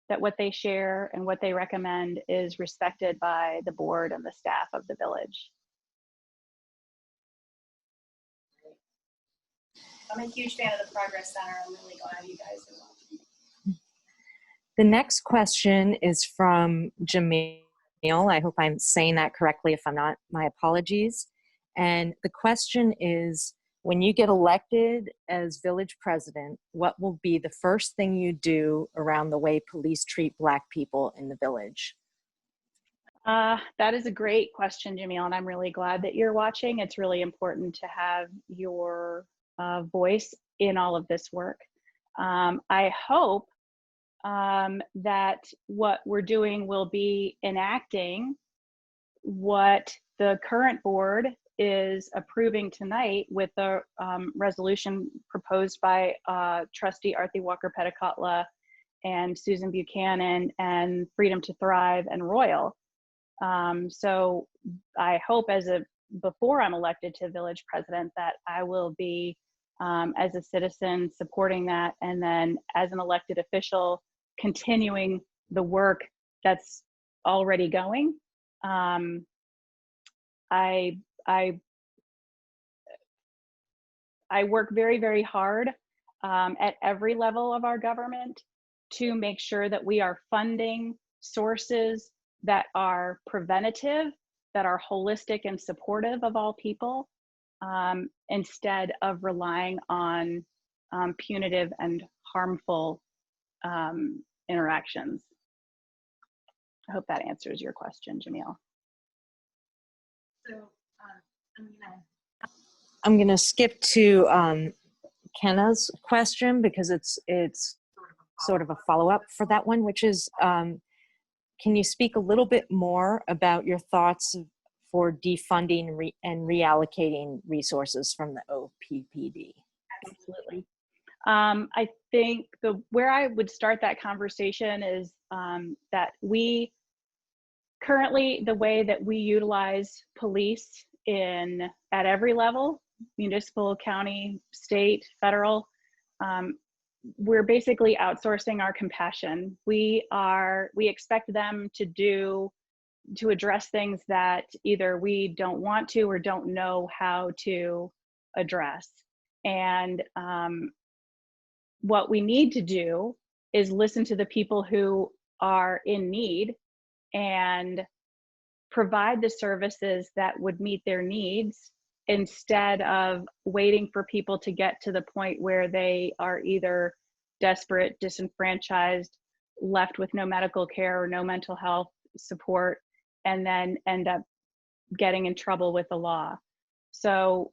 that what they share and what they recommend is respected by the board and the staff of the village. I'm a huge fan of the Progress Center. I'm really glad you guys are watching. The next question is from Jamil. I hope I'm saying that correctly. If I'm not, my apologies. And the question is, when you get elected as village president, what will be the first thing you do around the way police treat Black people in the village? That is a great question, Jamil, and I'm really glad that you're watching. It's really important to have your voice in all of this work. I hope that what we're doing will be enacting what the current board is approving tonight with the resolution proposed by Trustee Arthie Walker Petticatla and Susan Buchanan and Freedom to Thrive and Royal. So I hope before I'm elected to village president that I will be as a citizen supporting that, and then as an elected official continuing the work that's already going. I work very, very hard at every level of our government to make sure that we are funding sources that are preventative, that are holistic and supportive of all people, instead of relying on punitive and harmful interactions. I hope that answers your question, Jamil. So I'm gonna skip to Kenna's question because it's sort of a follow-up for that one, which is, can you speak a little bit more about your thoughts for defunding and reallocating resources from the OPPD? Absolutely. I think where I would start that conversation is that we currently, the way that we utilize police at every level, municipal, county, state, federal, we're basically outsourcing our compassion. We expect them to address things that either we don't want to or don't know how to address. And what we need to do is listen to the people who are in need and provide the services that would meet their needs, instead of waiting for people to get to the point where they are either desperate, disenfranchised, left with no medical care or no mental health support, and then end up getting in trouble with the law. So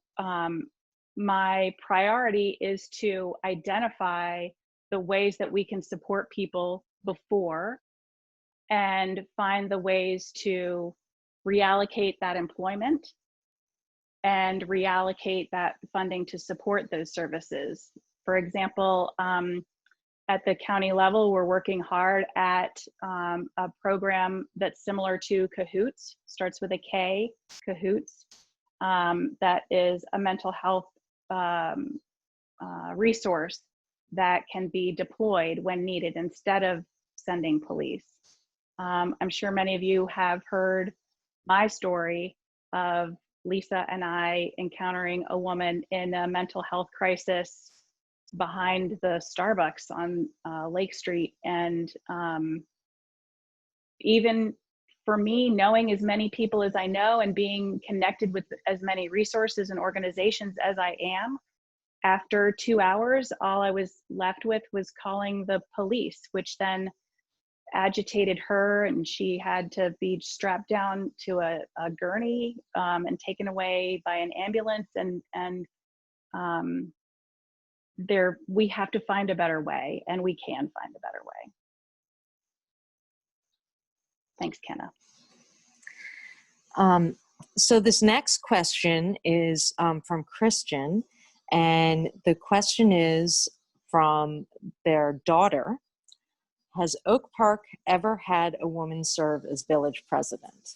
my priority is to identify the ways that we can support people before and find the ways to reallocate that employment and reallocate that funding to support those services. For example, at the county level, we're working hard at a program that's similar to Cahoots, starts with a K, Cahoots, that is a mental health resource that can be deployed when needed instead of sending police. I'm sure many of you have heard my story of Lisa and I encountering a woman in a mental health crisis behind the Starbucks on Lake Street. And even for me, knowing as many people as I know and being connected with as many resources and organizations as I am, after 2 hours, all I was left with was calling the police, which then agitated her, and she had to be strapped down to a gurney and taken away by an ambulance. And we have to find a better way, and we can find a better way. Thanks, Kenna. So this next question is from Christian, and the question is from their daughter. Has Oak Park ever had a woman serve as village president?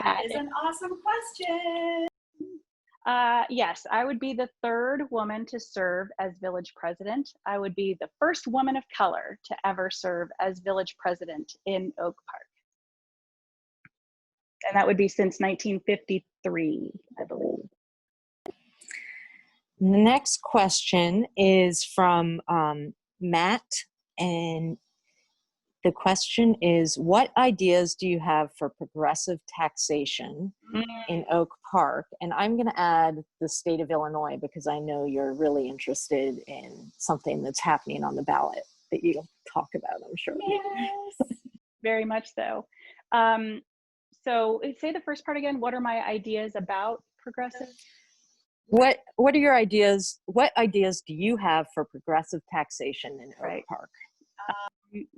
That is an awesome question. Yes, I would be the third woman to serve as village president. I would be the first woman of color to ever serve as village president in Oak Park. And that would be since 1953, I believe. The next question is from Matt, and the question is, what ideas do you have for progressive taxation in Oak Park? And I'm going to add the state of Illinois because I know you're really interested in something that's happening on the ballot that you'll talk about, I'm sure. Yes, very much so. So say the first part again. What are my ideas about progressive? What are your ideas? What ideas do you have for progressive taxation in Oak Park?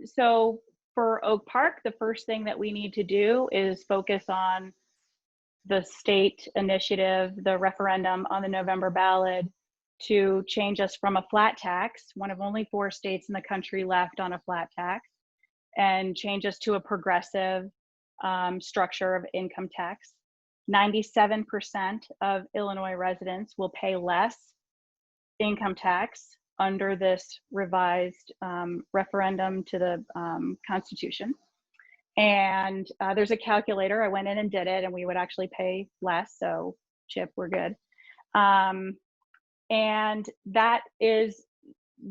So for Oak Park, the first thing that we need to do is focus on the state initiative, the referendum on the November ballot, to change us from a flat tax, one of only 4 states in the country left on a flat tax, and change us to a progressive structure of income tax. 97% of Illinois residents will pay less income tax under this revised referendum to the Constitution. And there's a calculator. I went in and did it, and we would actually pay less. So Chip, we're good. And that is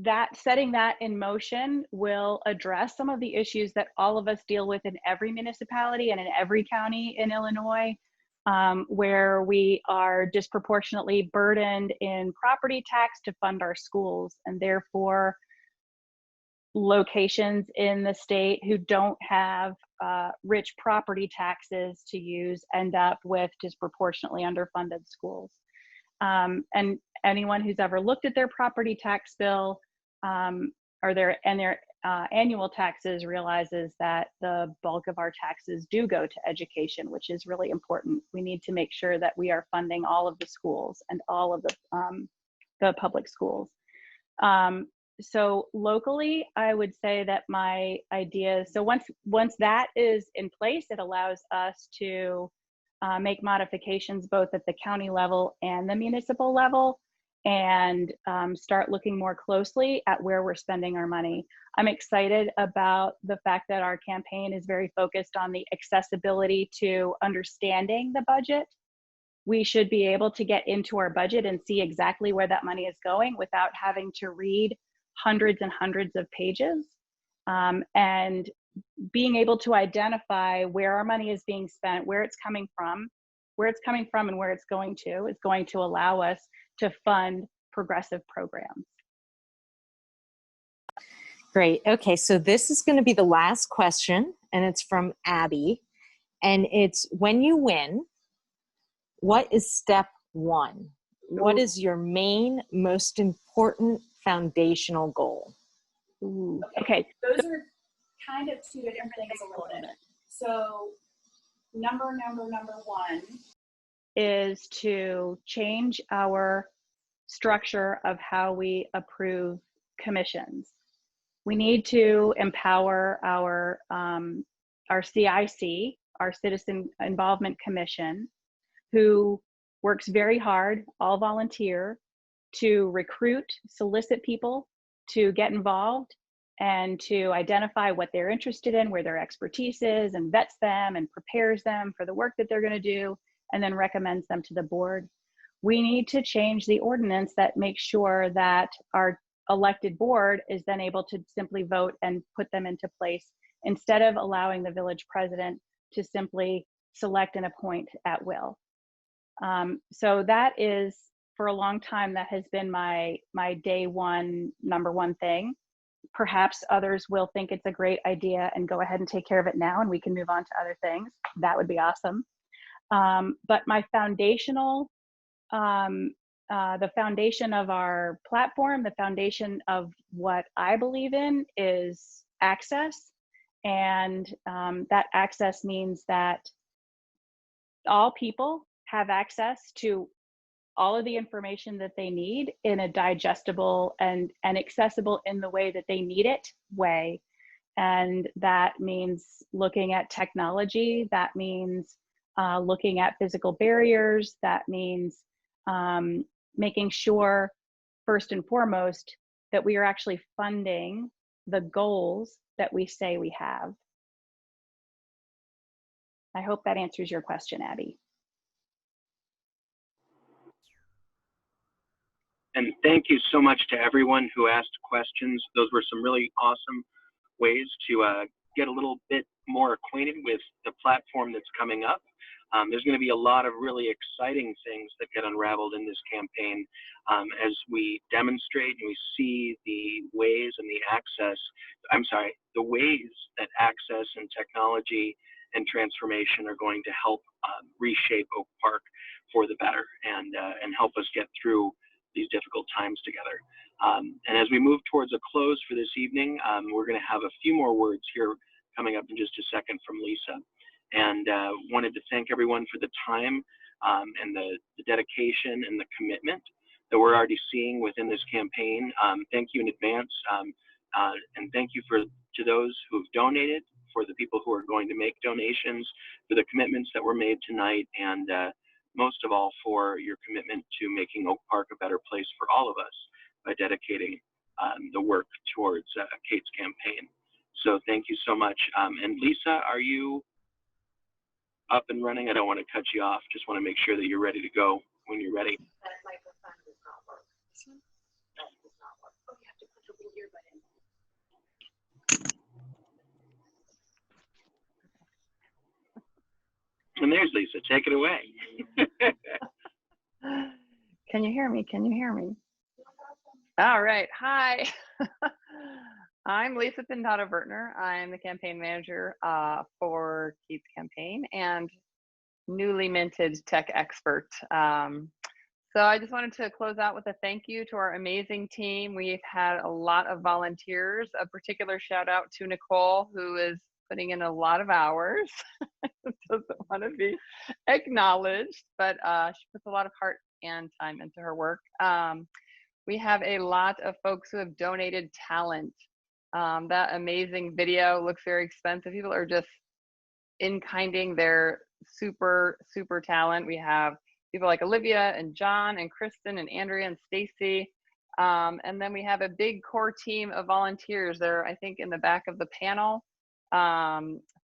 that setting that in motion will address some of the issues that all of us deal with in every municipality and in every county in Illinois, where we are disproportionately burdened in property tax to fund our schools, and therefore locations in the state who don't have rich property taxes to use end up with disproportionately underfunded schools. And anyone who's ever looked at their property tax bill or their annual taxes realizes that the bulk of our taxes do go to education, which is really important. We need to make sure that we are funding all of the schools and all of the public schools. So locally, I would say that my idea, so once that is in place, it allows us to make modifications both at the county level and the municipal level, and start looking more closely at where we're spending our money. I'm excited about the fact that our campaign is very focused on the accessibility to understanding the budget. We should be able to get into our budget and see exactly where that money is going without having to read hundreds and hundreds of pages, and being able to identify where our money is being spent, where it's coming from and where it's going to is going to allow us to fund progressive programs. Great. Okay, so this is going to be the last question, and it's from Abby. And it's, when you win, what is step one? What is your main, most important foundational goal? Ooh, okay. Those are kind of two different things a little bit. So number one is to change our structure of how we approve commissions. We need to empower our CIC, our Citizen Involvement Commission, who works very hard, all volunteer, to recruit, solicit people to get involved and to identify what they're interested in, where their expertise is, and vets them and prepares them for the work that they're going to do, and then recommends them to the board. We need to change the ordinance that makes sure that our elected board is then able to simply vote and put them into place, instead of allowing the village president to simply select and appoint at will. So that is, for a long time, that has been my day one, number one thing. Perhaps others will think it's a great idea and go ahead and take care of it now, and we can move on to other things. That would be awesome. But my foundational, the foundation of our platform, the foundation of what I believe in is access. And that access means that all people have access to all of the information that they need in a digestible and accessible in the way that they need it way. And that means looking at technology, that means looking at physical barriers, that means making sure, first and foremost, that we are actually funding the goals that we say we have. I hope that answers your question, Abby. And thank you so much to everyone who asked questions. Those were some really awesome ways to get a little bit more acquainted with the platform that's coming up. There's going to be a lot of really exciting things that get unraveled in this campaign as we demonstrate and we see the ways and the ways that access and technology and transformation are going to help reshape Oak Park for the better and help us get through these difficult times together. And as we move towards a close for this evening, we're going to have a few more words here coming up in just a second from Lisa. And wanted to thank everyone for the time and the dedication and the commitment that we're already seeing within this campaign. Thank you in advance. And thank you to those who've donated, for the people who are going to make donations, for the commitments that were made tonight, and most of all, for your commitment to making Oak Park a better place for all of us by dedicating the work towards Kate's campaign. So thank you so much. And Lisa, are you up and running? I don't want to cut you off. Just want to make sure that you're ready to go when you're ready. That microphone does not work. That does not work. Oh, you have to put And there's Lisa. Take it away. Can you hear me? Can you hear me? All right. Hi. I'm Lisa Pintado Vertner. I'm the campaign manager for Kate's campaign and newly minted tech expert. So I just wanted to close out with a thank you to our amazing team. We've had a lot of volunteers. A particular shout out to Nicole, who is putting in a lot of hours. Doesn't want to be acknowledged, but she puts a lot of heart and time into her work. We have a lot of folks who have donated talent. That amazing video looks very expensive. People are just in-kinding their super talent. We have people like Olivia and John and Kristen and Andrea and Stacy. And then we have a big core team of volunteers. They're, I think, in the back of the panel.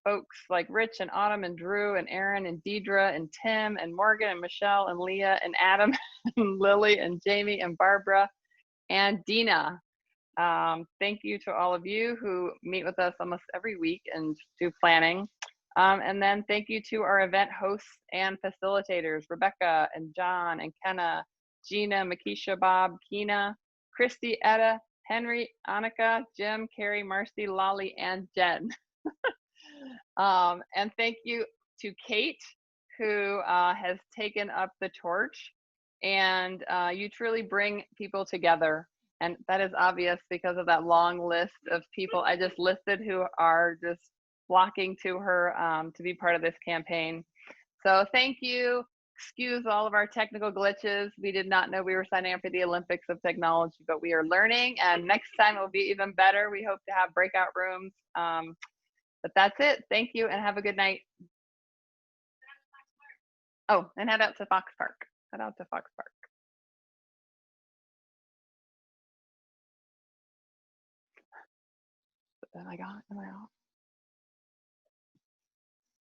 Folks like Rich and Autumn and Drew and Aaron and Deidre and Tim and Morgan and Michelle and Leah and Adam and Lily and Jamie and Barbara and Dina. Thank you to all of you who meet with us almost every week and do planning. And then thank you to our event hosts and facilitators, Rebecca and John and Kenna, Gina, Makisha, Bob, Kina, Christy, Etta, Henry, Annika, Jim, Carrie, Marcy, Lolly, and Jen. And thank you to Kate, who has taken up the torch. And you truly bring people together. And that is obvious because of that long list of people I just listed who are just flocking to her to be part of this campaign. So thank you. Excuse all of our technical glitches. We did not know we were signing up for the Olympics of technology, but we are learning. And next time it will be even better. We hope to have breakout rooms. But that's it. Thank you and have a good night. Oh, and head out to Fox Park. Head out to Fox Park. Am I off?